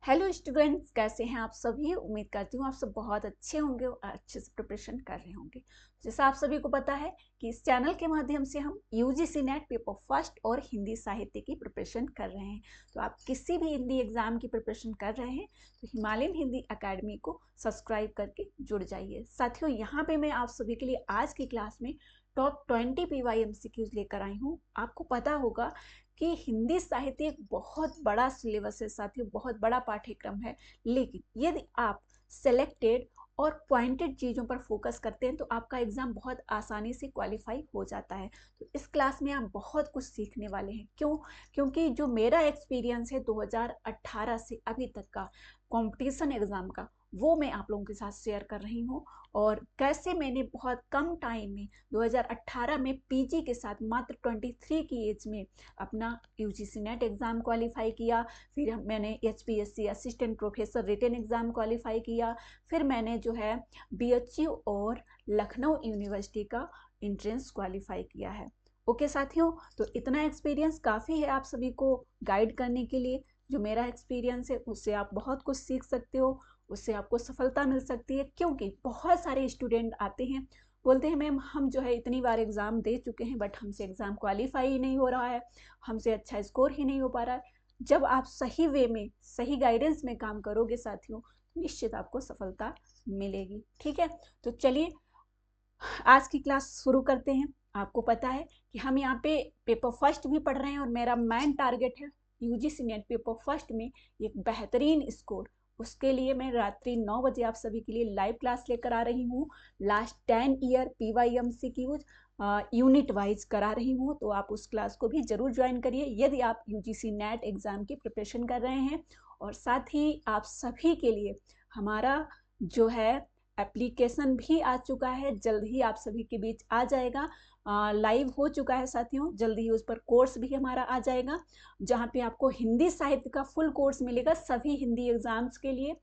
Hello students, कैसे हैं आप सभी। उम्मीद करती हूँ आप सब बहुत अच्छे होंगे और अच्छे से प्रिपरेशन कर रहे होंगे। जैसा आप सभी को पता है कि इस चैनल के माध्यम से हम यूजीसी नेट पेपर फर्स्ट और हिंदी साहित्य की प्रिपरेशन कर रहे हैं। तो आप किसी भी हिंदी एग्जाम की प्रिपरेशन कर रहे हैं तो हिमालयन हिंदी अकेडमी को सब्सक्राइब करके जुड़ जाइए। साथियों, यहाँ पे मैं आप सभी के लिए आज की क्लास में टॉप 20 PYMCQs लेकर आई हूँ। आपको पता होगा कि हिंदी साहित्य एक बहुत बड़ा सिलेबस है साथियों, बहुत बड़ा पाठ्यक्रम है। लेकिन यदि आप सेलेक्टेड और पॉइंटेड चीज़ों पर फोकस करते हैं तो आपका एग्जाम बहुत आसानी से क्वालिफाई हो जाता है। तो इस क्लास में आप बहुत कुछ सीखने वाले हैं। क्यों? क्योंकि जो मेरा एक्सपीरियंस है 2018 से अभी तक का कंपटीशन एग्जाम का, वो मैं आप लोगों के साथ शेयर कर रही हूँ। और कैसे मैंने बहुत कम टाइम में 2018 में पीजी के साथ मात्र 23 की एज में अपना यूजीसी नेट एग्ज़ाम क्वालिफाई किया। फिर मैंने HPSC assistant professor written exam qualify किया। फिर मैंने जो है बीएचयू और लखनऊ यूनिवर्सिटी का इंट्रेंस क्वालिफाई किया है। ओके साथियों, तो इतना एक्सपीरियंस काफ़ी है आप सभी को गाइड करने के लिए। जो मेरा एक्सपीरियंस है उससे आप बहुत कुछ सीख सकते हो, उससे आपको सफलता मिल सकती है। क्योंकि बहुत सारे स्टूडेंट आते हैं, बोलते हैं मैम हम जो है इतनी बार एग्ज़ाम दे चुके हैं बट हमसे एग्ज़ाम क्वालिफाई ही नहीं हो रहा है, हमसे अच्छा स्कोर ही नहीं हो पा रहा है। जब आप सही वे में, सही गाइडेंस में काम करोगे साथियों, निश्चित आपको सफलता मिलेगी। ठीक है, तो चलिए आज की क्लास शुरू करते हैं। आपको पता है कि हम यहाँ पे पेपर फर्स्ट भी पढ़ रहे हैं और मेरा मेन टारगेट है यूजीसी नेट पेपर फर्स्ट में एक बेहतरीन स्कोर। उसके लिए मैं रात्रि 9 बजे आप सभी के लिए लाइव क्लास लेकर आ रही हूँ। Last 10 year PYMCQs unit wise करा रही हूँ, तो आप उस क्लास को भी जरूर ज्वाइन करिए यदि आप यूजीसी नेट एग्जाम की प्रिपरेशन कर रहे हैं। और साथ ही आप सभी के लिए हमारा जो है एप्लीकेशन भी आ चुका है, जल्द ही आप सभी के बीच आ जाएगा। लाइव हो चुका है साथियों, जल्द ही उस पर कोर्स भी हमारा आ जाएगा जहाँ पे आपको हिंदी साहित्य का फुल कोर्स मिलेगा सभी हिंदी एग्जाम्स के लिए।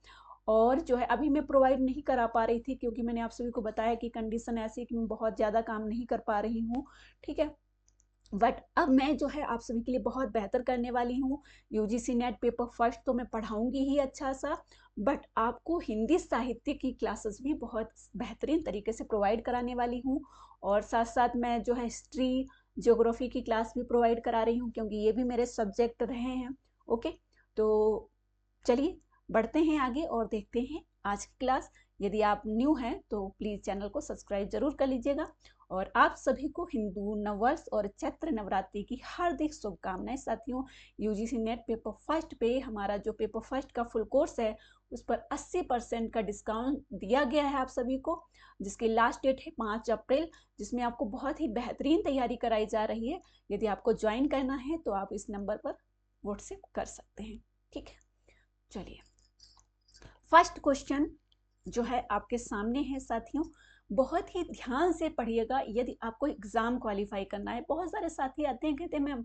और जो है अभी मैं प्रोवाइड नहीं करा पा रही थी क्योंकि मैंने आप सभी को बताया कि कंडीशन ऐसी है कि मैं बहुत ज़्यादा काम नहीं कर पा रही हूँ। ठीक है, बट अब मैं जो है आप सभी के लिए बहुत बेहतर करने वाली हूँ। यूजीसी नेट पेपर फर्स्ट तो मैं पढ़ाऊंगी ही अच्छा सा, बट आपको हिंदी साहित्य की क्लासेस भी बहुत बेहतरीन तरीके से प्रोवाइड कराने वाली हूँ। और साथ साथ मैं जो है हिस्ट्री, ज्योग्राफी की क्लास भी प्रोवाइड करा रही हूँ क्योंकि ये भी मेरे सब्जेक्ट रहे हैं। ओके, तो चलिए बढ़ते हैं आगे और देखते हैं आज की क्लास। यदि आप न्यू हैं तो प्लीज़ चैनल को सब्सक्राइब जरूर कर लीजिएगा। और आप सभी को हिंदू नववर्ष और चैत्र नवरात्रि की हार्दिक शुभकामनाएं साथियों। यूजीसी नेट पेपर फर्स्ट पे हमारा जो पेपर फर्स्ट का फुल कोर्स है उस पर 80% का डिस्काउंट दिया गया है आप सभी को, जिसकी लास्ट डेट है 5 अप्रैल, जिसमें आपको बहुत ही बेहतरीन तैयारी कराई जा रही है। यदि आपको ज्वाइन करना है तो आप इस नंबर पर व्हाट्सएप कर सकते हैं। ठीक है, चलिए फर्स्ट क्वेश्चन जो है आपके सामने है साथियों, बहुत ही ध्यान से पढ़िएगा यदि आपको एग्जाम क्वालिफाई करना है। बहुत सारे साथी आते हैं, कहते हैं मैम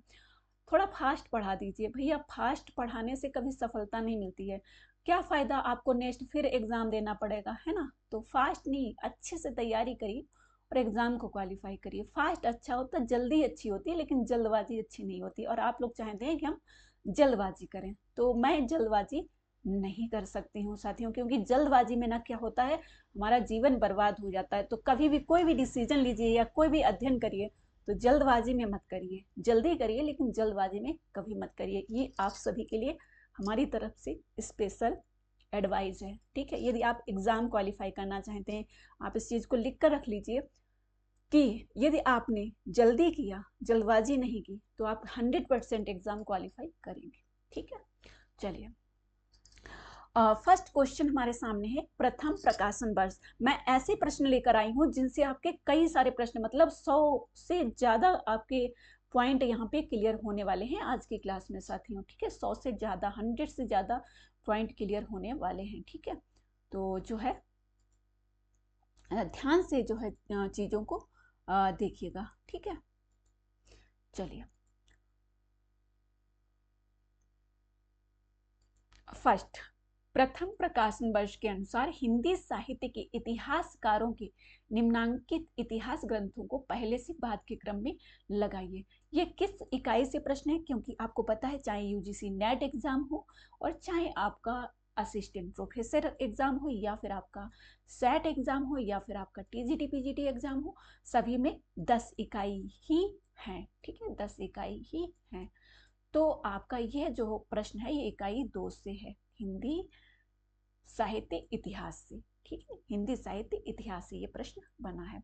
थोड़ा फास्ट पढ़ा दीजिए। भैया फास्ट पढ़ाने से कभी सफलता नहीं मिलती है, क्या फ़ायदा, आपको नेक्स्ट फिर एग्ज़ाम देना पड़ेगा, है ना। तो फास्ट नहीं, अच्छे से तैयारी करिए और एग्ज़ाम को क्वालिफाई करिए। फास्ट अच्छा होता है, जल्दी अच्छी होती है, लेकिन जल्दबाजी अच्छी नहीं होती। और आप लोग चाहते हैं कि हम जल्दबाजी करें, तो मैं जल्दबाजी नहीं कर सकती हूँ साथियों, क्योंकि जल्दबाजी में ना क्या होता है, हमारा जीवन बर्बाद हो जाता है। तो कभी भी कोई भी डिसीजन लीजिए या कोई भी अध्ययन करिए तो जल्दबाजी में मत करिए, जल्दी करिए लेकिन जल्दबाजी में कभी मत करिए। ये आप सभी के लिए हमारी तरफ से स्पेशल एडवाइस है। ठीक है, यदि आप एग्ज़ाम क्वालिफाई करना चाहते हैं, आप इस चीज़ को लिख कर रख लीजिए कि यदि आपने जल्दी किया, जल्दबाजी नहीं की, तो आप 100% एग्ज़ाम क्वालिफाई करेंगे। ठीक है, चलिए फर्स्ट क्वेश्चन हमारे सामने है, प्रथम प्रकाशन वर्ष। मैं ऐसे प्रश्न लेकर आई हूँ जिनसे आपके कई सारे प्रश्न, मतलब 100 से ज़्यादा आपके पॉइंट यहाँ पे क्लियर होने वाले हैं आज की क्लास में साथियों। ठीक है, 100 से ज़्यादा, 100 से ज़्यादा पॉइंट क्लियर होने वाले हैं। ठीक है, तो जो है ध्यान से जो है चीज़ों को देखिएगा। ठीक है, चलिए फर्स्ट प्रथम प्रकाशन वर्ष के अनुसार हिंदी साहित्य के इतिहासकारों के निम्नांकित इतिहास ग्रंथों को पहले से बाद के क्रम में लगाइए। ये किस इकाई से प्रश्न है, क्योंकि आपको पता है चाहे यूजीसी नेट एग्जाम हो और चाहे आपका असिस्टेंट प्रोफेसर एग्जाम हो या फिर आपका सेट एग्जाम हो या फिर आपका टीजीटी पीजीटी एग्जाम हो, सभी में 10 इकाई ही है। ठीक है, 10 इकाई ही है। तो आपका यह जो प्रश्न है ये इकाई 2 से है, हिंदी साहित्य इतिहास से। ठीक है, हिंदी साहित्य इतिहास से ये प्रश्न बना है।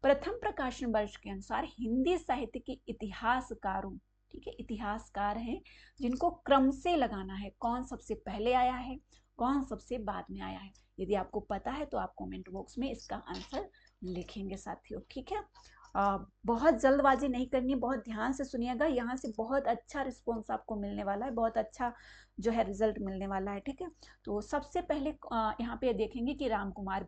प्रथम प्रकाशन वर्ष के अनुसार हिंदी साहित्य के इतिहासकारों, ठीक है, इतिहासकार हैं जिनको क्रम से लगाना है, कौन सबसे पहले आया है, कौन सबसे बाद में आया है। यदि आपको पता है तो आप कमेंट बॉक्स में इसका आंसर लिखेंगे साथियों। ठीक है, बहुत जल्दबाजी नहीं करनी, बहुत ध्यान से सुनिएगा, यहाँ से बहुत अच्छा रिस्पॉन्स आपको मिलने वाला है, बहुत अच्छा जो है रिजल्ट मिलने वाला है। ठीक है, तो सबसे पहले यहाँ पे देखेंगे कि राम कुमार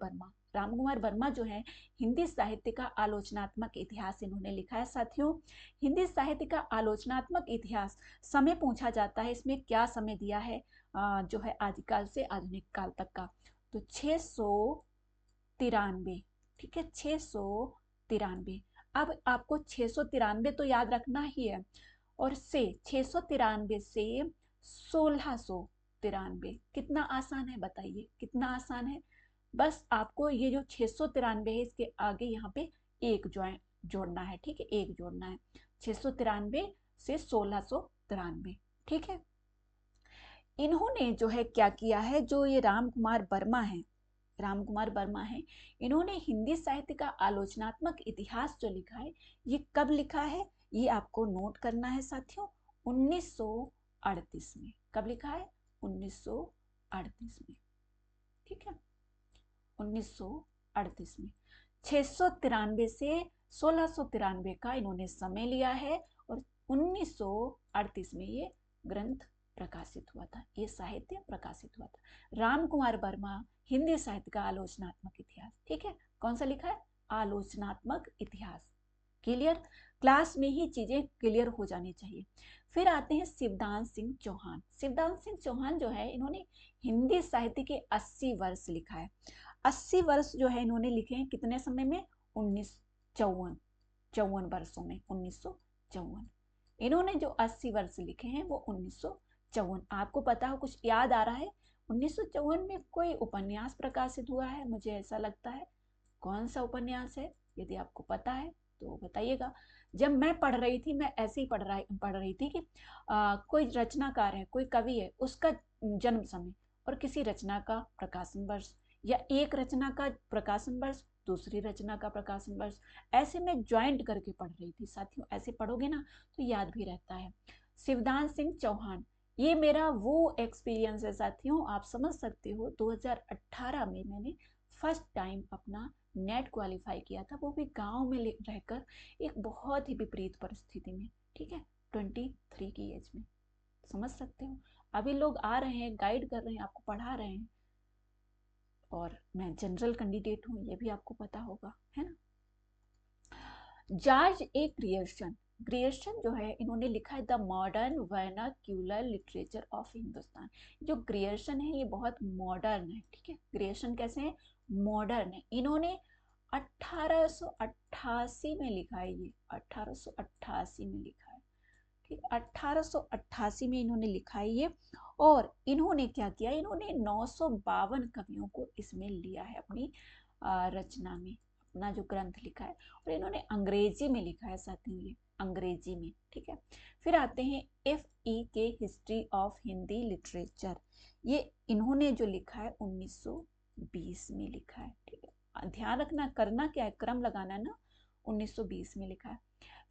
वर्मा जो है हिंदी साहित्य का आलोचनात्मक इतिहास इन्होंने लिखा है। साथियों, हिंदी साहित्य का आलोचनात्मक इतिहास समय पूछा जाता है, इसमें क्या समय दिया है जो है आदिकाल से आधुनिक काल तक का, तो 693। ठीक है, 693। अब आपको 693 तो याद रखना ही है, और से 693 से 1693 कितना आसान है, बताइए कितना आसान है। बस आपको ये जो 693 है इसके आगे यहाँ पे एक जोड़ना है। ठीक है, एक जोड़ना है, 693 से 1693। ठीक है, इन्होंने जो है क्या किया है, जो ये राम कुमार वर्मा है, इन्होंने हिंदी साहित्य का आलोचनात्मक इतिहास जो लिखा है, ये कब लिखा है, ये आपको नोट करना है साथियों, 1938 में। कब लिखा है, 1938 में। ठीक है, 1938 में। 693 से 1693 का इन्होंने समय लिया है और 1938 में ये ग्रंथ प्रकाशित हुआ था, ये साहित्य प्रकाशित हुआ था। राम कुमार वर्मा, हिंदी साहित्य का आलोचनात्मक इतिहास। ठीक है, कौन सा लिखा है, आलोचनात्मक इतिहास। क्लियर, क्लास में ही चीजें क्लियर हो जानी चाहिए। फिर आते हैं शिवदान सिंह चौहान जो है, इन्होंने हिंदी साहित्य के 80 वर्ष लिखा है। 80 वर्ष जो है इन्होंने लिखे हैं कितने समय में, 1954 वर्षों में, 1954। इन्होंने जो 80 वर्ष लिखे हैं वो 1954। आपको पता हो, कुछ याद आ रहा है, 1954 में कोई उपन्यास प्रकाशित हुआ है, मुझे ऐसा लगता है। कौन सा उपन्यास है, यदि आपको पता है तो बताइएगा। जब मैं पढ़ रही थी, मैं ऐसे ही पढ़ रही थी कि कोई रचनाकार है, कोई कवि है, उसका जन्म समय और किसी रचना का प्रकाशन वर्ष, या एक रचना का प्रकाशन वर्ष, दूसरी रचना का प्रकाशन वर्ष, ऐसे मैं ज्वाइंट करके पढ़ रही थी साथियों। ऐसे पढ़ोगे ना तो याद भी रहता है। शिवदान सिंह चौहान, ये मेरा वो एक्सपीरियंस है साथियों, आप समझ सकते हो। 2018 में मैंने फर्स्ट टाइम अपना नेट क्वालिफाई किया था, वो भी गांव में रहकर, एक बहुत ही विपरीत परिस्थिति में। ठीक है, 23 की एज में, समझ सकते हो। अभी लोग आ रहे हैं, गाइड कर रहे हैं, आपको पढ़ा रहे हैं, और मैं जनरल कैंडिडेट हूँ, ये भी आपको पता होगा, है ना। जॉर्ज ए ग्रियर्सन जो है, इन्होंने लिखा है the modern vernacular literature of Hindustan. जो ग्रियर्सन है ये बहुत मॉडर्न है। ठीक है, ग्रियर्सन कैसे है, मॉडर्न है। इन्होंने 1888 में लिखा है, ये 1888 में लिखा है। ठीक, 1888 में इन्होंने लिखा है ये। और इन्होंने क्या किया, इन्होंने 952 कवियों को इसमें लिया है अपनी रचना में, अपना जो ग्रंथ लिखा है। और इन्होंने अंग्रेजी में लिखा है साथियों, ये अंग्रेजी में। ठीक है, फिर आते हैं FE के हिस्ट्री ऑफ हिंदी लिटरेचर। ये इन्होंने जो लिखा है 1920 में लिखा है। ठीक है, ध्यान रखना, करना क्या है, क्रम लगाना है ना, 1920 में लिखा है।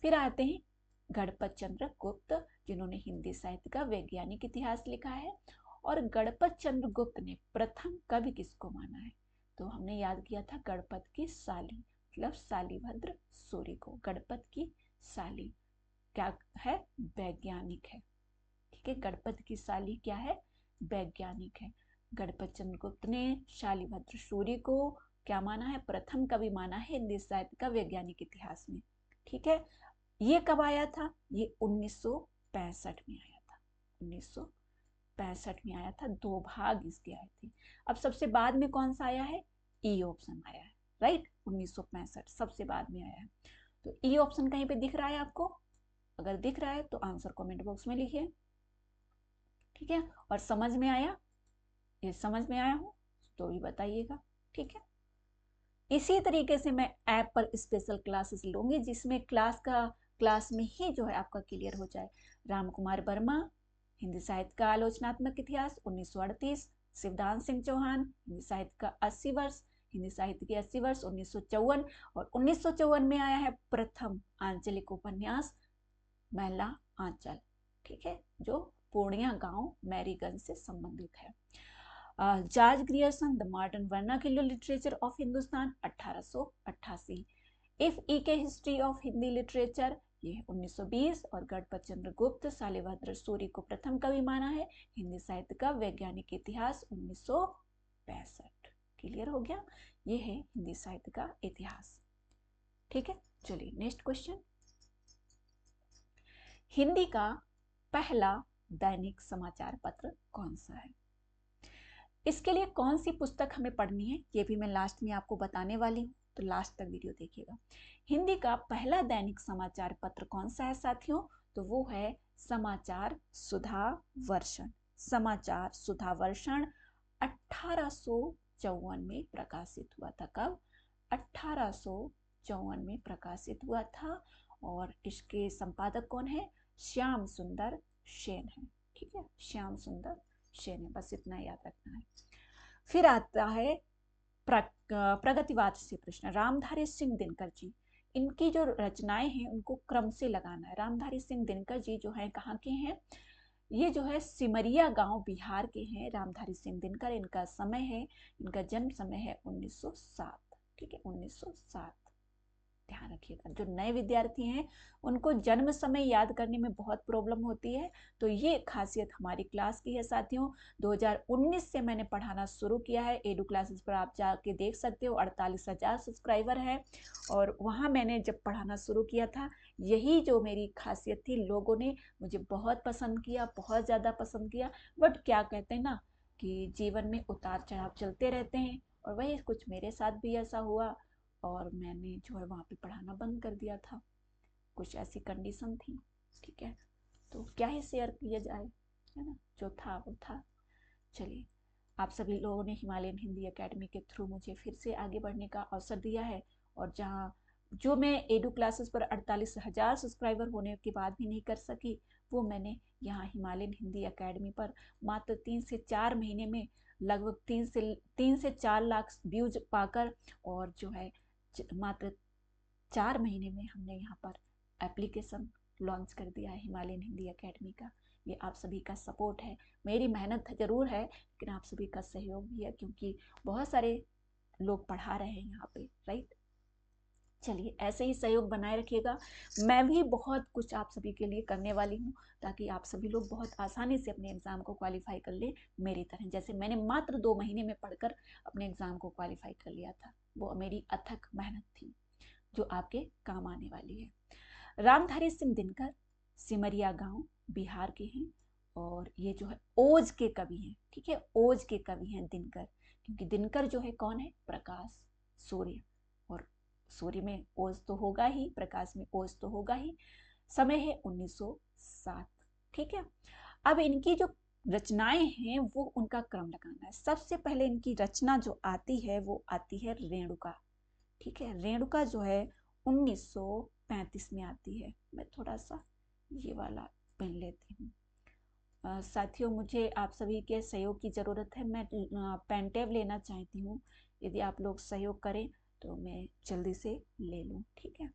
फिर आते हैं गणपत चंद्र गुप्त, जिन्होंने हिंदी साहित्य का वैज्ञानिक इतिहास लिखा है। और गणपत चंद्र गुप्त ने प्रथम कवि किसको माना है, तो हमने याद किया था गणपत की साली, मतलब शालिभद्र सूरी को। गणपत की साली क्या है, वैज्ञानिक है। ठीक है, गणपत की साली क्या है, वैज्ञानिक है। गणपत चंद्र गुप्त ने शालिभद्र सूरी को क्या माना है, प्रथम कवि माना है हिंदी साहित्य का वैज्ञानिक इतिहास में। ठीक है, ये कब आया था, ये 1965 में आया था, 1965 1965 में आया था, 2 भाग इसके आए थे। अब सबसे बाद में कौन सा आया है? ई ऑप्शन आया है, राइट। 1965 सबसे बाद में आया है। तो ई ऑप्शन कहीं पे दिख रहा है आपको? अगर दिख रहा है तो आंसर कमेंट बॉक्स में लिखिए, ठीक है। और समझ में आया, ये समझ में आया हो तो भी बताइएगा, ठीक है। इसी तरीके से मैं ऐप पर स्पेशल क्लासेस लूंगी, जिसमें क्लास में ही जो है आपका क्लियर हो जाए। राम कुमार वर्मा, हिंदी साहित्य का आलोचनात्मक इतिहास 1938, शिवदान सिंह चौहान, हिंदी साहित्य का 80 वर्ष, हिंदी साहित्य के 80 वर्ष 1954, और 1954 में आया है प्रथम आंचलिक उपन्यास महिला आंचल, ठीक है, जो पूर्णिया गांव मैरीगंज से संबंधित है। George Grierson, the modern vernacular literature of Hindustan 1888। F E Keay history of Hindi literature, ये 1920, और गणपत चंद्र गुप्त शालिभद्र सूरी को प्रथम कवि माना है। हिंदी साहित्य का वैज्ञानिक इतिहास 1965। क्लियर हो गया? ये है हिंदी साहित्य का इतिहास, ठीक है। चलिए नेक्स्ट क्वेश्चन। हिंदी का पहला दैनिक समाचार पत्र कौन सा है? इसके लिए कौन सी पुस्तक हमें पढ़नी है ये भी मैं लास्ट में आपको बताने वाली हूँ, तो लास्ट तक वीडियो देखिएगा। हिंदी का पहला दैनिक समाचार पत्र कौन सा है साथियों? तो वो है समाचार सुधा वर्षण। समाचार सुधा वर्षण 1854 में प्रकाशित हुआ था। कब? 1854 में प्रकाशित हुआ था। और इसके संपादक कौन है? श्याम सुंदर सेन है, ठीक है। श्याम सुंदर सेन है, बस इतना याद रखना है। फिर आता है प्रगतिवाद से प्रश्न। रामधारी सिंह दिनकर जी, इनकी जो रचनाएं हैं उनको क्रम से लगाना है। रामधारी सिंह दिनकर जी जो है कहाँ के हैं? ये जो है सिमरिया गांव बिहार के हैं रामधारी सिंह दिनकर। इनका समय है, इनका जन्म समय है 1907, ठीक है, 1907। ध्यान रखिएगा, जो नए विद्यार्थी हैं उनको जन्म समय याद करने में बहुत प्रॉब्लम होती है, तो ये खासियत हमारी क्लास की है साथियों। 2019 से मैंने पढ़ाना शुरू किया है। एडू क्लासेस पर आप जाके देख सकते हो, 48,000 सब्सक्राइबर है। और वहाँ मैंने जब पढ़ाना शुरू किया था, यही जो मेरी खासियत थी, लोगों ने मुझे बहुत पसंद किया, बहुत ज़्यादा पसंद किया। बट क्या कहते हैं ना कि जीवन में उतार चढ़ाव चलते रहते हैं, और वही कुछ मेरे साथ भी ऐसा हुआ, और मैंने जो है वहाँ पे पढ़ाना बंद कर दिया था। कुछ ऐसी कंडीशन थी, ठीक है, तो क्या ही शेयर किया जाए, है ना, जो था वो था। चलिए, आप सभी लोगों ने हिमालयन हिंदी एकेडमी के थ्रू मुझे फिर से आगे बढ़ने का अवसर दिया है, और जहाँ जो मैं एडू क्लासेस पर 48,000 सब्सक्राइबर होने के बाद भी नहीं कर सकी, वो मैंने यहाँ हिमालयन हिंदी एकेडमी पर मात्र 3 से 4 महीने में लगभग 3 से 4 लाख व्यूज पाकर, और जो है मात्र 4 महीने में हमने यहाँ पर एप्लीकेशन लॉन्च कर दिया है हिमालयन हिंदी एकेडमी का। ये आप सभी का सपोर्ट है। मेरी मेहनत जरूर है, लेकिन आप सभी का सहयोग भी है, क्योंकि बहुत सारे लोग पढ़ा रहे हैं यहाँ पे, राइट। चलिए, ऐसे ही सहयोग बनाए रखिएगा। मैं भी बहुत कुछ आप सभी के लिए करने वाली हूँ, ताकि आप सभी लोग बहुत आसानी से अपने एग्ज़ाम को क्वालिफाई कर ले, मेरी तरह। जैसे मैंने मात्र 2 महीने में पढ़कर अपने एग्ज़ाम को क्वालिफाई कर लिया था, वो मेरी अथक मेहनत थी, जो आपके काम आने वाली है। रामधारी सिंह दिनकर सिमरिया गांव बिहार के हैं, और ये जो है ओज के कवि हैं, ठीक है, ओज के कवि हैं दिनकर, क्योंकि दिनकर जो है कौन है? प्रकाश, सूर्य, और सूर्य में ओज तो होगा ही, प्रकाश में ओज तो होगा ही। समय है 1907, ठीक है। अब इनकी जो रचनाएं हैं वो उनका क्रम लगाना है। सबसे पहले इनकी रचना जो आती है वो आती है रेणुका, ठीक है। रेणुका जो है 1935 में आती है। मैं थोड़ा सा ये वाला पेन लेती हूँ। साथियों, मुझे आप सभी के सहयोग की ज़रूरत है। मैं पेन टैब लेना चाहती हूँ, यदि आप लोग सहयोग करें तो मैं जल्दी से ले लूँ, ठीक है।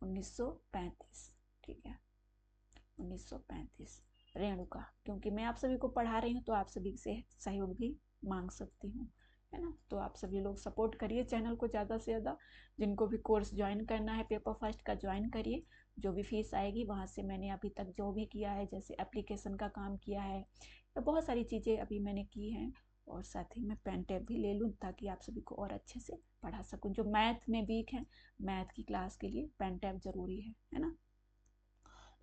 1935, ठीक है, 1935 रेणुका। क्योंकि मैं आप सभी को पढ़ा रही हूँ तो आप सभी से सहयोग भी मांग सकती हूँ, है ना। तो आप सभी लोग सपोर्ट करिए चैनल को ज़्यादा से ज़्यादा। जिनको भी कोर्स ज्वाइन करना है पेपर फर्स्ट का, ज्वाइन करिए। जो भी फीस आएगी वहाँ से मैंने अभी तक जो भी किया है, जैसे एप्लीकेशन का काम किया है, तो बहुत सारी चीज़ें अभी मैंने की हैं। और साथ ही मैं पेन टैब भी ले लूँ, ताकि आप सभी को और अच्छे से पढ़ा सकूँ। जो मैथ में वीक है, मैथ की क्लास के लिए पेन टैब ज़रूरी है ना।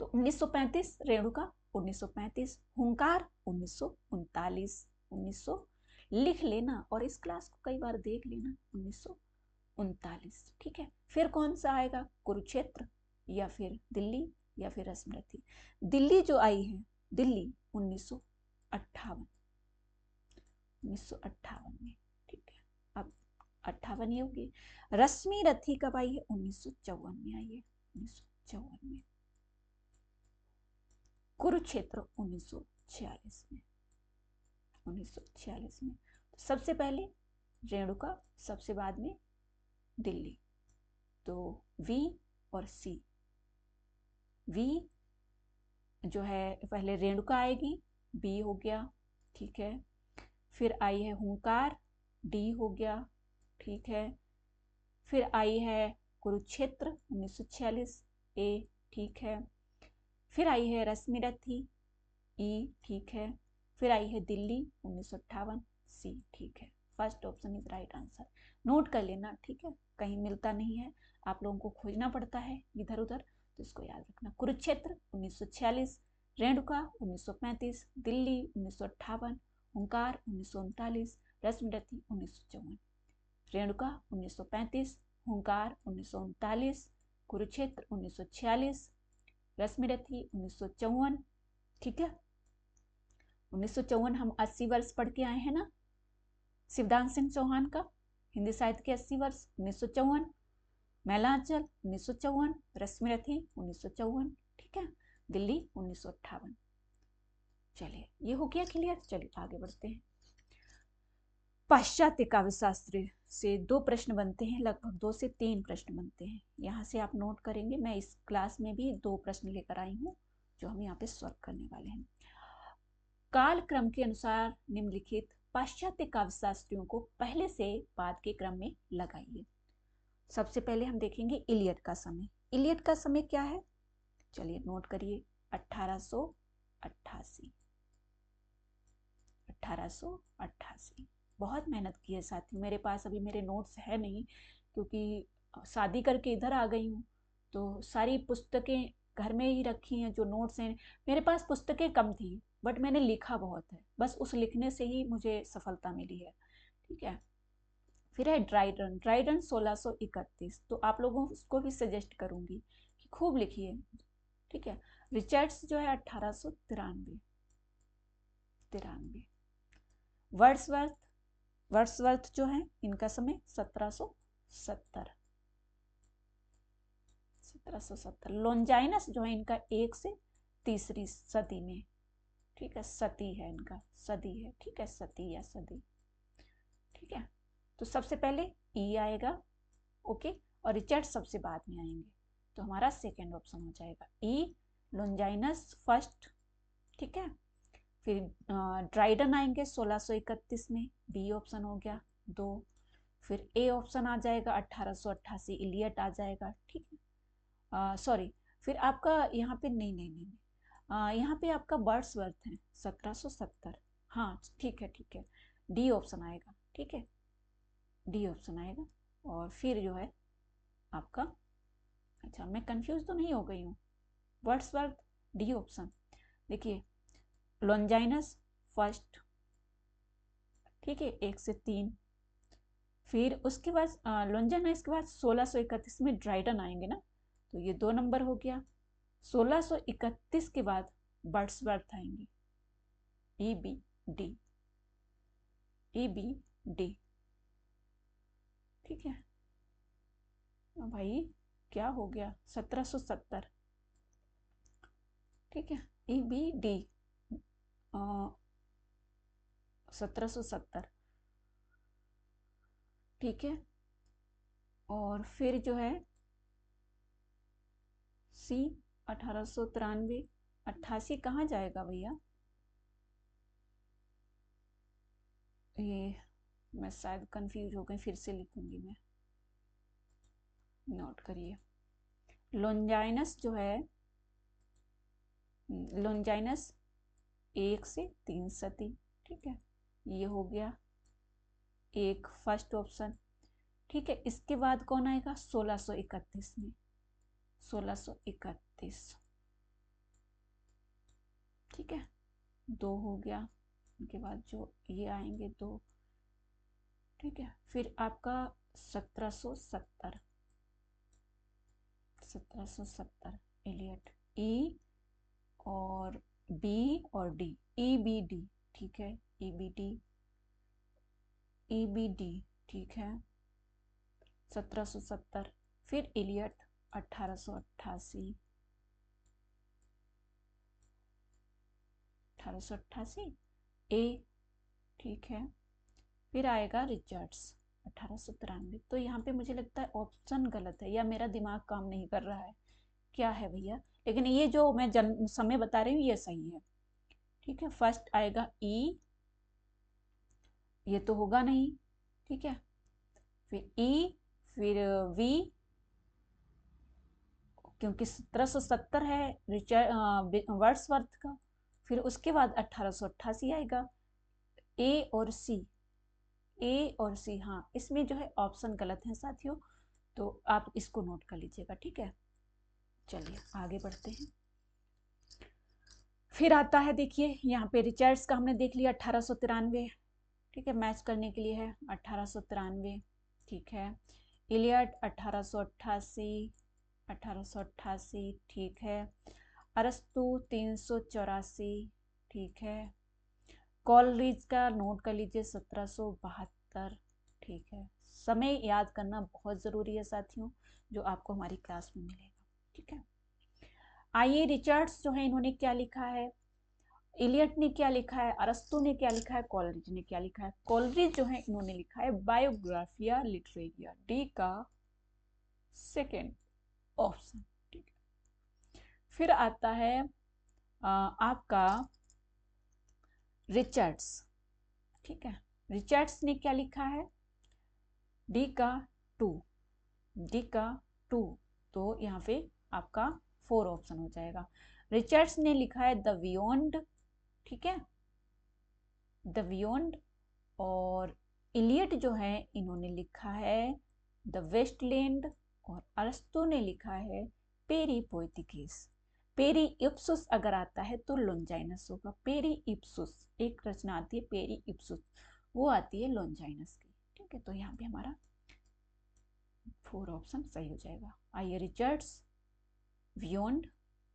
तो 1935 रेणुका, 1935 हुंकार, 1939 1900 लिख लेना और इस क्लास को कई बार देख लेना, 1939। ठीक है, फिर कौन सा आएगा, कुरुक्षेत्र या फिर दिल्ली या फिर स्मृति। दिल्ली जो आई है, दिल्ली 1958 में। ठीक है, अब 58 ही होगी। रश्मि रथी कब आई है, 1954 में आई है, 1954 में। कुरुक्षेत्र 1946 में, 1946 में। तो सबसे पहले रेणुका, सबसे बाद में दिल्ली। तो वी और सी, वी जो है पहले रेणुका आएगी, बी हो गया। ठीक है, फिर आई है हुंकार, डी हो गया। ठीक है, फिर आई है कुरुक्षेत्र 1946, ए। ठीक है, फिर आई है रश्मि रथी, ई। ठीक है, फिर आई है दिल्ली 1958, सी। ठीक है, first option is right answer. Note कर लेना, ठीक है, कहीं मिलता नहीं है, आप लोगों को खोजना पड़ता है इधर उधर, तो इसको याद रखना। कुरुक्षेत्र 1946, रेणुका 1935, दिल्ली 1958, हुंकार 1939, रश्मि रथी 1954। रेणुका 1935, हुंकार 1939, कुरुक्षेत्र 1946, रश्मि रथी 1954। ठीक है, 1954 हम 80 वर्ष पढ़ के आए हैं ना, शिवदान सिंह चौहान का, हिंदी साहित्य के 80 वर्ष 1954। मैलांचल 1954, रश्मि रथी 1954। ठीक है, दिल्ली 1958। चलिए, ये हो गया क्लियर। चलिए आगे बढ़ते हैं। पाश्चात्य काव्यशास्त्र से 2 प्रश्न बनते हैं, लगभग 2 से 3 प्रश्न बनते हैं। यहाँ से आप नोट करेंगे, मैं इस क्लास में भी 2 प्रश्न लेकर आई हूँ जो हम यहाँ पे सॉल्व करने वाले हैं। काल क्रम के अनुसार निम्नलिखित पाश्चात्य काव्यशास्त्रियों को पहले से बाद के क्रम में लगाइए। सबसे पहले हम देखेंगे इलियट का समय। इलियट का समय क्या है, चलिए नोट करिए, 1888। 1888। बहुत मेहनत की है साथियों, मेरे पास अभी मेरे नोट्स है नहीं, क्योंकि शादी करके इधर आ गई हूँ, तो सारी पुस्तकें घर में ही रखी हैं। जो नोट्स हैं, मेरे पास पुस्तकें कम थी, बट मैंने लिखा बहुत है, बस उस लिखने से ही मुझे सफलता मिली है। ठीक है, फिर है ड्राइडन। ड्राइडन 1631, तो आप लोगों को भी सजेस्ट करूंगी कि खूब लिखिए। ठीक है, रिचर्ड्स जो है 1893। वर्ड्सवर्थ, वर्ड्सवर्थ जो है इनका समय 1770। लॉन्जाइनस जो है इनका 1 से 3री सदी में। ठीक है, सती है इनका, सदी है। ठीक है, सती या सदी। ठीक है, तो सबसे पहले ई आएगा, ओके, और रिचर्ड सबसे बाद में आएंगे, तो हमारा सेकेंड ऑप्शन हो जाएगा ई, लॉन्जाइनस फर्स्ट। ठीक है, फिर ड्राइडन आएंगे 1631 में, बी ऑप्शन हो गया 2। फिर ए ऑप्शन आ जाएगा 1888, इलियट आ जाएगा। ठीक है, सॉरी, फिर आपका यहाँ पे नहीं, यहाँ पे आपका वर्ड्सवर्थ है 1770। हाँ ठीक है, ठीक है, डी ऑप्शन आएगा। ठीक है, डी ऑप्शन आएगा। और फिर जो है आपका, अच्छा मैं कंफ्यूज तो नहीं हो गई हूँ, वर्ड्सवर्थ, डी ऑप्शन। देखिए, लॉन्जाइनस फर्स्ट, ठीक है, 1 से 3। फिर उसके बाद लॉन्जाइनस के बाद 1631 में ड्राइडन आएंगे ना, तो ये 2 नंबर हो गया। 1631 के बाद वर्ड्सवर्थ आएंगे, E B D, E B D. ठीक है, भाई क्या हो गया, 1770। ठीक है, ई बी डी 1770। ठीक है, और फिर जो है सी 1893। 88 कहाँ जाएगा भैया, ये मैं शायद कंफ्यूज हो गई, फिर से लिखूंगी मैं, नोट करिए। लॉन्जाइनस जो है, लॉन्जाइनस 1 से 3 सदी। ठीक है, ये हो गया एक फर्स्ट ऑप्शन। ठीक है, इसके बाद कौन आएगा 1631 में, 1631। ठीक है, 2 हो गया, उनके बाद जो ये आएंगे 2, ठीक है। फिर आपका 1770 इलियट, ई और बी और डी, ई बी डी, ठीक है, E B D, E B D, ठीक है, 1770। फिर इलियट 1888, 1888 ए, ठीक है। फिर आएगा रिचर्ड्स 1893। तो यहाँ पे मुझे लगता है ऑप्शन गलत है या मेरा दिमाग काम नहीं कर रहा है, क्या है भैया, लेकिन ये जो मैं जन्म समय बता रही हूँ ये सही है, ठीक है। फर्स्ट आएगा ई, ये तो होगा नहीं, ठीक है। फिर ई, फिर वी, क्योंकि 1770 है रिचर्ड वर्ड्सवर्थ का। फिर उसके बाद 1888 आएगा, ए और सी, ए और सी, हाँ इसमें जो है ऑप्शन गलत है साथियों, तो आप इसको नोट कर लीजिएगा, ठीक है। चलिए आगे बढ़ते हैं। फिर आता है, देखिए यहाँ पे रिचर्ड्स का हमने देख लिया 1893, ठीक है, मैच करने के लिए है 1893, ठीक है। इलियट 1888, 1888, ठीक है। अरस्तु 384, ठीक है। कॉलरिज का नोट कर लीजिए 1772, ठीक है। समय याद करना बहुत ज़रूरी है साथियों, जो आपको हमारी क्लास में मिलेगा, ठीक है। आइए रिचर्ड्स जो है इन्होंने क्या लिखा है, इलियट ने क्या लिखा है, अरस्तु ने क्या लिखा है, कॉलरिज ने क्या लिखा है। कॉलरिज जो है इन्होंने लिखा है बायोग्राफिया लिटरेरिया, डी का सेकेंड ऑप्शन, ठीक है। फिर आता है आपका रिचर्ड्स, ठीक है। रिचर्ड्स ने क्या लिखा है, डी का 2, डी का 2, तो यहाँ पे आपका 4 ऑप्शन हो जाएगा। रिचर्ड्स ने लिखा है द बियॉन्ड, ठीक है, द बियॉन्ड। और इलियट जो है इन्होंने लिखा है द वेस्टलैंड, और अरस्तु ने लिखा है पेरी पोएटिकिस। पेरी इप्सुस अगर आता है तो लोंजाइनस होगा, पेरी इप्सुस एक रचना आती है पेरी इप्सुस, वो आती है लोंजाइनस की, ठीक है। तो यहाँ पे हमारा 4 ऑप्शन सही हो जाएगा। I A Richards, beyond,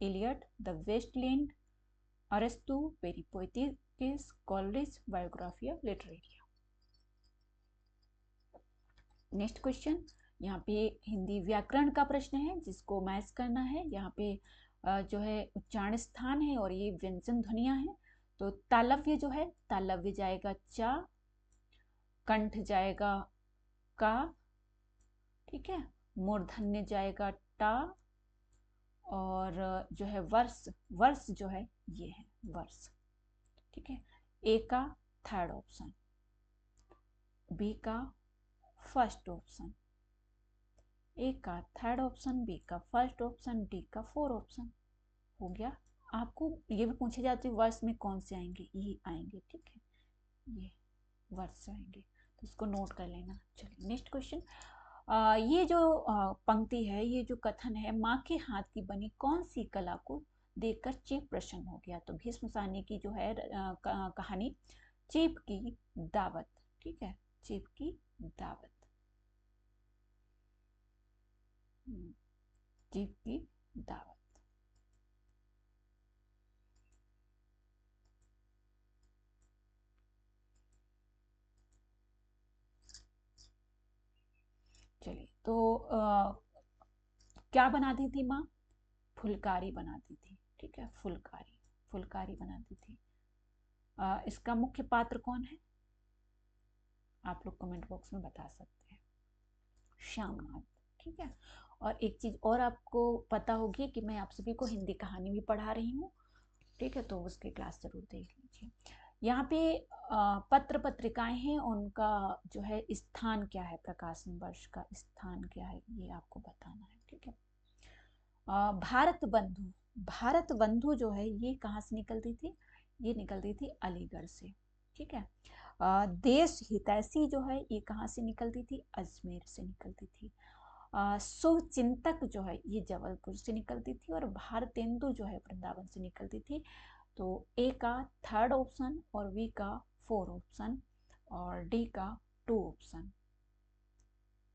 Eliot, the Waste Land, अरस्तु, Peri Poietikes, Coleridge, Biographia Literaria. Next question, यहाँ पे हिंदी व्याकरण का प्रश्न है जिसको मैच करना है। यहाँ पे जो है उच्चारण स्थान है और ये व्यंजन ध्वनियां हैं। तो तालव्य जो है, तालव्य जाएगा चा, कंठ जाएगा का, ठीक है, मूर्धन्य जाएगा टा, और जो है वर्ष, वर्ष जो है ये है वर्ष, ठीक है। ए का थर्ड ऑप्शन, बी का फर्स्ट ऑप्शन, ए का थर्ड ऑप्शन, बी का फर्स्ट ऑप्शन, डी का 4 ऑप्शन हो गया। आपको ये भी पूछे जाते हैं वर्ष में कौन से आएंगे, ये आएंगे, ठीक है, ये वर्ष आएंगे, तो इसको नोट कर लेना। चलिए नेक्स्ट क्वेश्चन, ये जो पंक्ति है, ये जो कथन है, माँ के हाथ की बनी कौन सी कला को देखकर चीप प्रसन्न हो गया। तो भीष्म सानी की जो है कहानी चीप की दावत, ठीक है, चीप की दावत, चीप की दावत। चलिए तो क्या बनाती थी माँ, फुलकारी बनाती थी, ठीक है, फुलकारी, फुलकारी बनाती थी। इसका मुख्य पात्र कौन है, आप लोग कमेंट बॉक्स में बता सकते हैं, श्यामनाथ, ठीक है। और एक चीज और आपको पता होगी कि मैं आप सभी को हिंदी कहानी भी पढ़ा रही हूँ, ठीक है, तो उसकी क्लास जरूर देख लीजिए। यहाँ पे पत्र पत्रिकाएं हैं, उनका जो है स्थान क्या है, प्रकाशन वर्ष का स्थान क्या है, ये आपको बताना है, ठीक है। भारत बंधु, भारत बंधु जो है ये कहाँ से निकलती थी, ये निकलती थी अलीगढ़ से, ठीक है। देश हितैषी जो है ये कहाँ से निकलती थी, अजमेर से निकलती थी। शुभ चिंतक जो है ये जबलपुर से निकलती थी, और भारतेंदु जो है वृंदावन से निकलती थी। तो ए का 3rd ऑप्शन और बी का 4 ऑप्शन और डी का 2 ऑप्शन,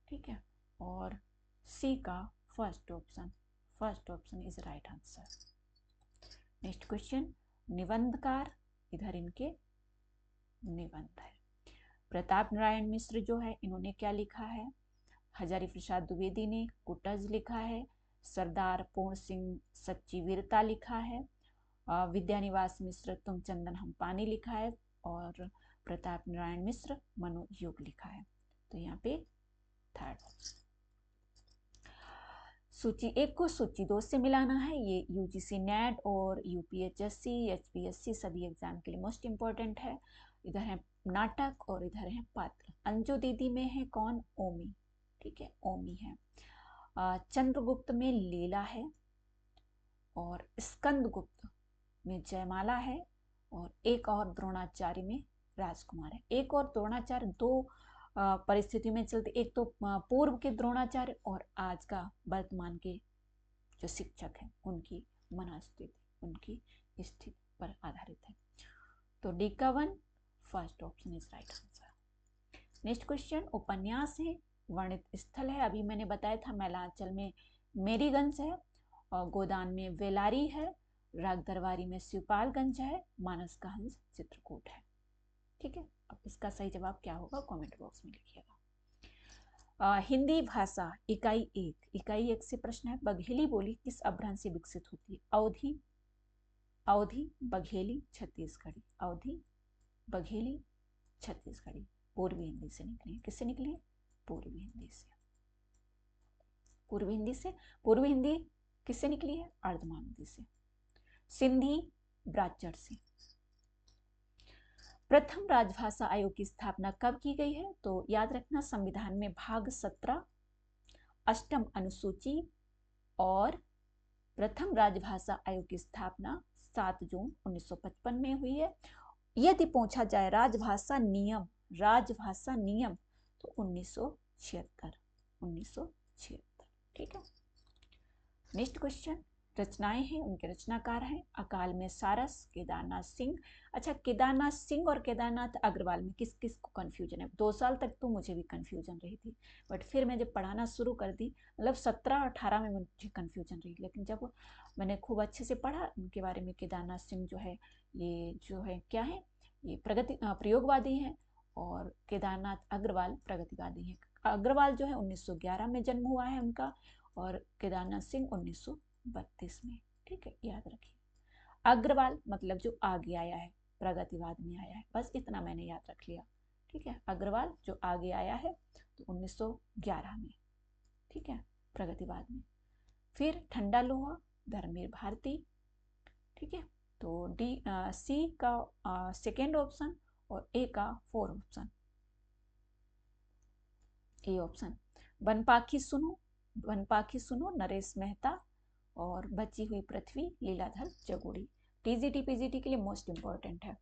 ठीक है, और सी का 1st option. 1st option is right answer. Next question, निबंधकार, इधर इनके निबंध है। प्रताप नारायण मिश्र जो है इन्होंने क्या लिखा है? हजारी प्रसाद द्विवेदी ने कुटज लिखा है। सरदार पूर्ण सिंह सच्ची वीरता लिखा है। विद्यानिवास मिश्र तुम चंदन हम पानी लिखा है। और प्रताप नारायण मिश्र मनोयुग लिखा है। तो यहाँ पे 3rd ऑप्शन। सूची 1 को सूची 2 से मिलाना है। ये यूजीसी नेट और यूपीएचएससी एचपीएससी सभी एग्जाम के लिए मोस्ट इंपॉर्टेंट है। इधर है नाटक और इधर है पात्र। अंजू दीदी में है कौन? ओमी, ठीक है, ओमी है। चंद्रगुप्त में लीला है और स्कंदगुप्त में जयमाला है और एक और द्रोणाचार्य में राजकुमार है। एक और द्रोणाचार्य दो परिस्थिति में चलते, एक तो पूर्व के द्रोणाचार्य और आज का वर्तमान के जो शिक्षक हैं उनकी मनस्थिति, उनकी स्थिति पर आधारित है। तो डी का 1 first option is right answer. Next question, उपन्यास है, वर्णित स्थल है, अभी मैंने बताया था मैलांचल में मेरीगंज है और गोदान में वेलारी है, राग दरबारी में शिवपालगंज है, मानस का हंस चित्रकूट है। ठीक है, अब इसका सही जवाब क्या होगा कमेंट बॉक्स में लिखिएगा। हिंदी भाषा इकाई 1 से प्रश्न है। बघेली बोली किस अपभ्रंश से विकसित होती है? अवधी, अवधी, बघेली, छत्तीसगढ़ी। अवधी, बघेली, छत्तीसगढ़ी। पूर्वी हिंदी से निकली है। किससे निकली है? पूर्वी हिंदी से। पूर्वी हिंदी से। पूर्वी हिंदी किससे निकली है? अर्धमानवी से। सिंधी ब्राह्मण से। प्रथम राजभाषा आयोग की स्थापना कब की गई है? तो याद रखना संविधान में भाग 17 अष्टम अनुसूची और प्रथम राजभाषा आयोग की स्थापना 7 जून 1955 में हुई है। यदि पूछा जाए राजभाषा नियम, राजभाषा नियम, तो 1976। ठीक है। नेक्स्ट क्वेश्चन, रचनाएं हैं, उनके रचनाकार हैं अकाल में सारस, केदारनाथ सिंह। अच्छा, केदारनाथ सिंह और केदारनाथ अग्रवाल में किस किस को कन्फ्यूजन है? 2 साल तक तो मुझे भी कन्फ्यूजन रही थी, बट फिर मैं जब पढ़ाना शुरू कर दी, मतलब 17-18 में मुझे कन्फ्यूजन रही, लेकिन जब मैंने खूब अच्छे से पढ़ा उनके बारे में, केदारनाथ सिंह जो है ये जो है क्या है, ये प्रयोगवादी हैं और केदारनाथ अग्रवाल प्रगतिवादी हैं। अग्रवाल जो है 1911 में जन्म हुआ है उनका और केदारनाथ सिंह 1932 में। ठीक है, याद रखिए। अग्रवाल मतलब जो आगे आया है, प्रगतिवाद में आया है, बस इतना मैंने याद रख लिया। ठीक है, अग्रवाल जो आगे आया है तो 1911 में, ठीक है, प्रगतिवाद में। फिर ठंडा लोहा, धर्मवीर भारती। ठीक है, तो सी का 2nd ऑप्शन और ए का 4 ऑप्शन, ए ऑप्शन। वनपाखी सुनो, वनपाखी सुनो, नरेश मेहता और बची हुई पृथ्वी, लीलाधर जगोड़ी। टीजीटी पीजीटी के लिए मोस्ट इंपॉर्टेंट है।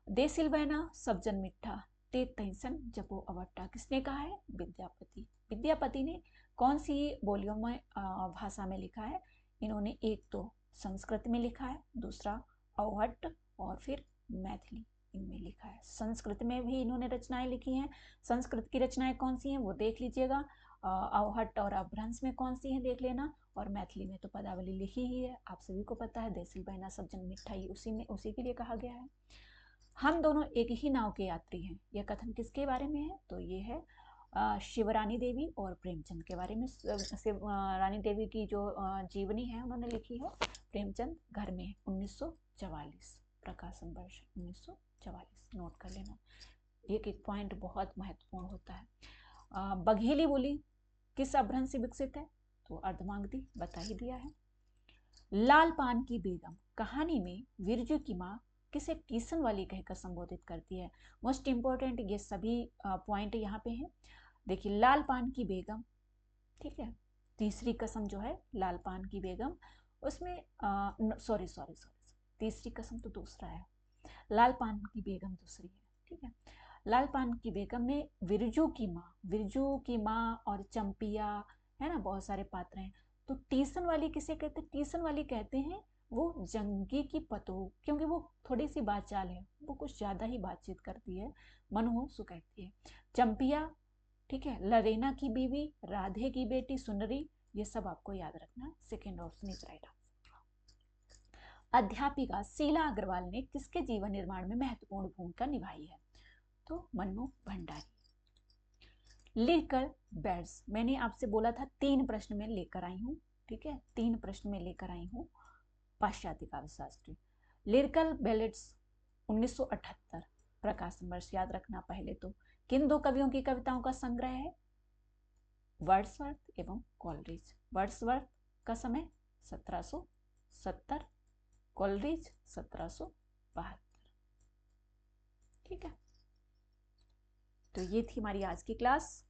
दे सिलवैना सब्जन मिठा, ते तैसन जबो अवट्टा, किसने कहा है? विद्यापति। विद्यापति ने कौन सी बोलियों में भाषा में लिखा है? इन्होंने एक तो संस्कृत में लिखा है, दूसरा अवहट्ट और फिर मैथिली इनमें लिखा है। संस्कृत में भी इन्होंने रचनाएं लिखी हैं। संस्कृत की रचनाएं कौन सी हैं वो देख लीजिएगा। अवहट्ट और अपभ्रंश में कौन सी है देख लेना, और मैथिली में तो पदावली लिखी ही है, आप सभी को पता है, देसिल बहना सज्जन मिठाई उसी के लिए कहा गया है। हम दोनों एक ही नाव के यात्री हैं, यह कथन किसके बारे में है? तो ये है शिवरानी देवी और प्रेमचंद के बारे में। रानी देवी की जो जीवनी है उन्होंने लिखी है, प्रेमचंद घर में 1944, प्रकाशन वर्ष 1944, नोट कर लेना, एक एक पॉइंट बहुत महत्वपूर्ण होता है। बघेली बोली किस अपभ्रंश से विकसित है? तो अर्धमागधी बता ही दिया है। लाल पान की बेगम कहानी में विरजू की माँ किसे टीसन वाली कहकर संबोधित करती है? मोस्ट इंपॉर्टेंट ये सभी पॉइंट यहाँ पे हैं। देखिए, लाल पान की बेगम, ठीक है, तीसरी कसम जो है लाल पान की बेगम, उसमें सॉरी तीसरी कसम तो दूसरा है, लाल पान की बेगम दूसरी है। ठीक है, लाल पान की बेगम में विरजू की माँ और चंपिया है ना, बहुत सारे पात्र हैं। तो टीसन वाली किसे कहते हैं? टीसन वाली कहते हैं वो जंगी की पतोह, क्योंकि वो थोड़ी सी बाचाल है, वो कुछ ज़्यादा ही बातचीत करती है, मनहूस कहती है। चंपिया, ठीक है, लरेना की बीवी, राधे की बेटी सुनरी, ये सब आपको याद रखना। Second option is right answer. अध्यापिका शीला अग्रवाल ने किसके जीवन निर्माण में महत्वपूर्ण भूमिका निभाई है? तो मन्नू भंडारी। लिकर बेड्स, मैंने आपसे बोला था 3 प्रश्न में लेकर आई हूँ, ठीक है, 3 प्रश्न में लेकर आई हूँ पाश्चात्य काव्यशास्त्री। लिरिकल बैलेट्स 1978, प्रकाशन वर्ष याद रखना पहले तो। किन 2 कवियों की कविताओं का संग्रह है? वर्ड्सवर्थ एवं कॉलरिज। वर्ड्सवर्थ का समय 1770, कॉलरिज 1772, ठीक है। तो ये थी हमारी आज की क्लास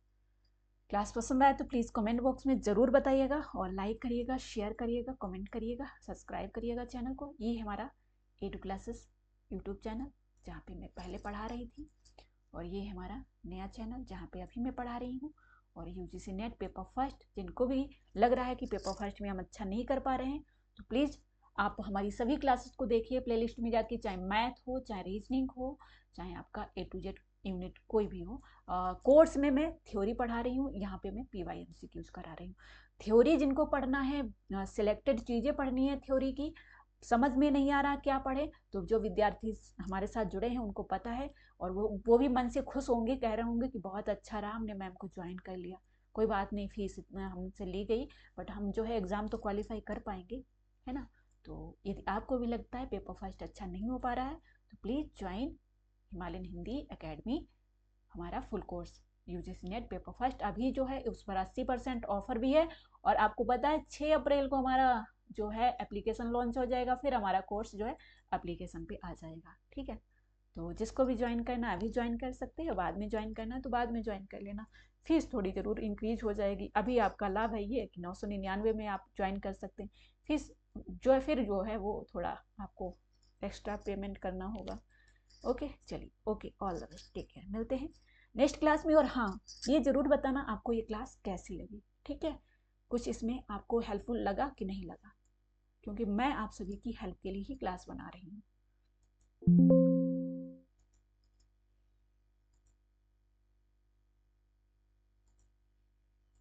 पसंद आए तो प्लीज़ कमेंट बॉक्स में ज़रूर बताइएगा, और लाइक करिएगा, शेयर करिएगा, कमेंट करिएगा, सब्सक्राइब करिएगा चैनल को। ये है हमारा एडू क्लासेस यूट्यूब चैनल, जहाँ पे मैं पहले पढ़ा रही थी, और ये है हमारा नया चैनल जहाँ पे अभी मैं पढ़ा रही हूँ। और यूजीसी नेट पेपर फर्स्ट, जिनको भी लग रहा है कि पेपर फर्स्ट में हम अच्छा नहीं कर पा रहे हैं, तो प्लीज़ आप हमारी सभी क्लासेस को देखिए प्लेलिस्ट में जाके, चाहे मैथ हो, चाहे रीजनिंग हो, चाहे आपका A to Z यूनिट कोई भी हो। कोर्स में मैं थ्योरी पढ़ा रही हूँ, यहाँ पे मैं PYMCQs करा रही हूँ। थ्योरी जिनको पढ़ना है, सिलेक्टेड चीज़ें पढ़नी है थ्योरी की, समझ में नहीं आ रहा क्या पढ़े, तो जो विद्यार्थी हमारे साथ जुड़े हैं उनको पता है, और वो भी मन से खुश होंगे, कह रहे होंगे कि बहुत अच्छा रहा, हमने मैम को ज्वाइन कर लिया। कोई बात नहीं, फीस इतना हमसे ली गई, बट हम जो है एग्ज़ाम तो क्वालिफाई कर पाएंगे, है ना। तो यदि आपको भी लगता है पेपर फर्स्ट अच्छा नहीं हो पा रहा है, तो please join Himalayan Hindi Academy, हमारा full course UGC NET paper first. अभी जो है उस पर 80% ऑफर भी है, और आपको पता है 6 अप्रैल को हमारा जो है एप्लीकेशन लॉन्च हो जाएगा, फिर हमारा कोर्स जो है एप्लीकेशन पे आ जाएगा, ठीक है। तो जिसको भी ज्वाइन करना है अभी ज्वाइन कर सकते हैं, बाद में ज्वाइन करना है तो बाद में ज्वाइन कर लेना। फीस थोड़ी ज़रूर इंक्रीज हो जाएगी, अभी आपका लाभ है ये कि 999 में आप ज्वाइन कर सकते हैं। फीस जो है फिर जो है वो थोड़ा आपको एक्स्ट्रा पेमेंट करना होगा। ओके, चलिए, okay, all the best, take care, मिलते हैं नेक्स्ट क्लास में। और हाँ, ये ज़रूर बताना आपको ये क्लास कैसी लगी, ठीक है, कुछ इसमें आपको हेल्पफुल लगा कि नहीं लगा, क्योंकि मैं आप सभी की हेल्प के लिए ही क्लास बना रही हूँ।